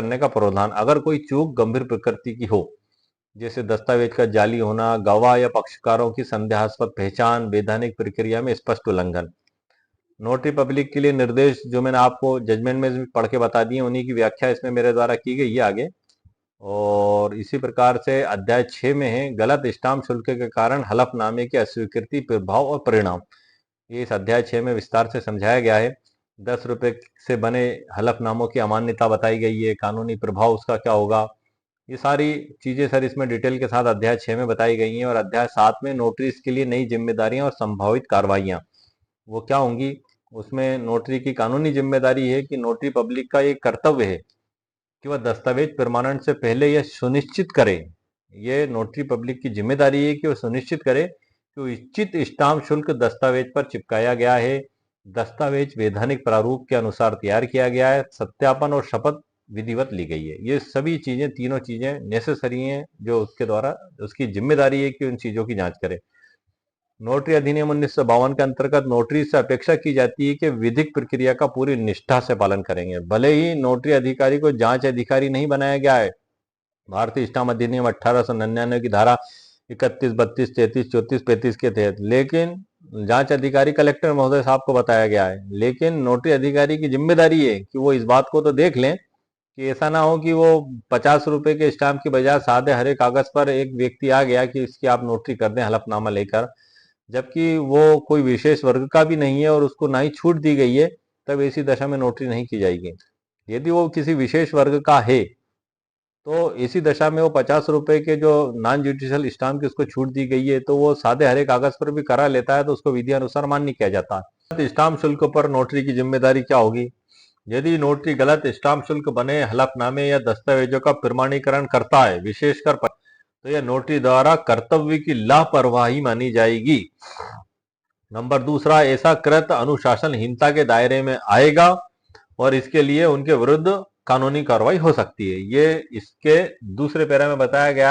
करने का प्रावधान। अगर कोई चूक गंभीर प्रकृति की हो, जैसे दस्तावेज का जाली होना, गवाह या पक्षकारों की संदेहास्पद पहचान, वैधानिक प्रक्रिया में स्पष्ट उल्लंघन। नोटरी पब्लिक के लिए निर्देश जो मैंने आपको जजमेंट में पढ़ के बता दिए, उन्हीं की व्याख्या इसमें मेरे द्वारा की गई है आगे। और इसी प्रकार से अध्याय 6 में है गलत स्टाम्प शुल्क के कारण हलफनामे की अस्वीकृति, प्रभाव और परिणाम। ये इस अध्याय 6 में विस्तार से समझाया गया है। 10 रुपए से बने हलफनामों की अमान्यता बताई गई है, कानूनी प्रभाव उसका क्या होगा, ये सारी चीजें सर इसमें डिटेल के साथ अध्याय 6 में बताई गई हैं। और अध्याय 7 में नोटरी के लिए नई जिम्मेदारियां और संभावित कार्रवाइयां वो क्या होंगी, उसमें नोटरी की कानूनी जिम्मेदारी है कि नोटरी पब्लिक का ये कर्तव्य है कि वह दस्तावेज प्रमाणन से पहले यह सुनिश्चित करे, ये नोटरी पब्लिक की जिम्मेदारी है कि वह सुनिश्चित करे कि उचित स्टाम्प शुल्क दस्तावेज पर चिपकाया गया है, दस्तावेज वैधानिक प्रारूप के अनुसार तैयार किया गया है, सत्यापन और शपथ विधिवत ली गई है। ये सभी चीजें, तीनों चीजें नेसेसरी हैं, जो उसके द्वारा उसकी जिम्मेदारी है कि उन चीजों की जांच करे। नोटरी अधिनियम 1952 के अंतर्गत नोटरी से अपेक्षा की जाती है कि विधिक प्रक्रिया का पूरी निष्ठा से पालन करेंगे। भले ही नोटरी अधिकारी को जांच अधिकारी नहीं बनाया गया है, भारतीय स्टाम्प अधिनियम 1899 की धारा 31, 32, 33, 34, 35 के तहत, लेकिन जांच अधिकारी कलेक्टर महोदय साहब को बताया गया है। लेकिन नोटरी अधिकारी की जिम्मेदारी है कि वो इस बात को तो देख लें कि ऐसा ना हो कि वो 50 रुपए के स्टाम्प की बजाय सादे हरे कागज पर एक व्यक्ति आ गया कि इसकी आप नोटरी कर दें हलफनामा लेकर, जबकि वो कोई विशेष वर्ग का भी नहीं है और उसको ना ही छूट दी गई है, तब ऐसी दशा में नोटरी नहीं की जाएगी। यदि वो किसी विशेष वर्ग का है तो इसी दशा में वो 50 रुपए के जो नॉन जुडिशियल स्टाम्प की उसको छूट दी गई है, तो वो सादे हरे कागज पर भी करा लेता है तो उसको विधि अनुसार मान्य किया जाता है। स्टाम्प शुल्क पर नोटरी की जिम्मेदारी क्या होगी? यदि नोटरी गलत स्टाम्प शुल्क बने हलफनामे या दस्तावेजों का प्रमाणीकरण करता है, विशेषकर तो यह नोटरी द्वारा कर्तव्य की लापरवाही मानी जाएगी। नंबर दूसरा, ऐसा कृत्य अनुशासनहीनता के दायरे में आएगा और इसके लिए उनके विरुद्ध कानूनी कार्रवाई हो सकती है। ये इसके दूसरे पैरा में बताया गया है।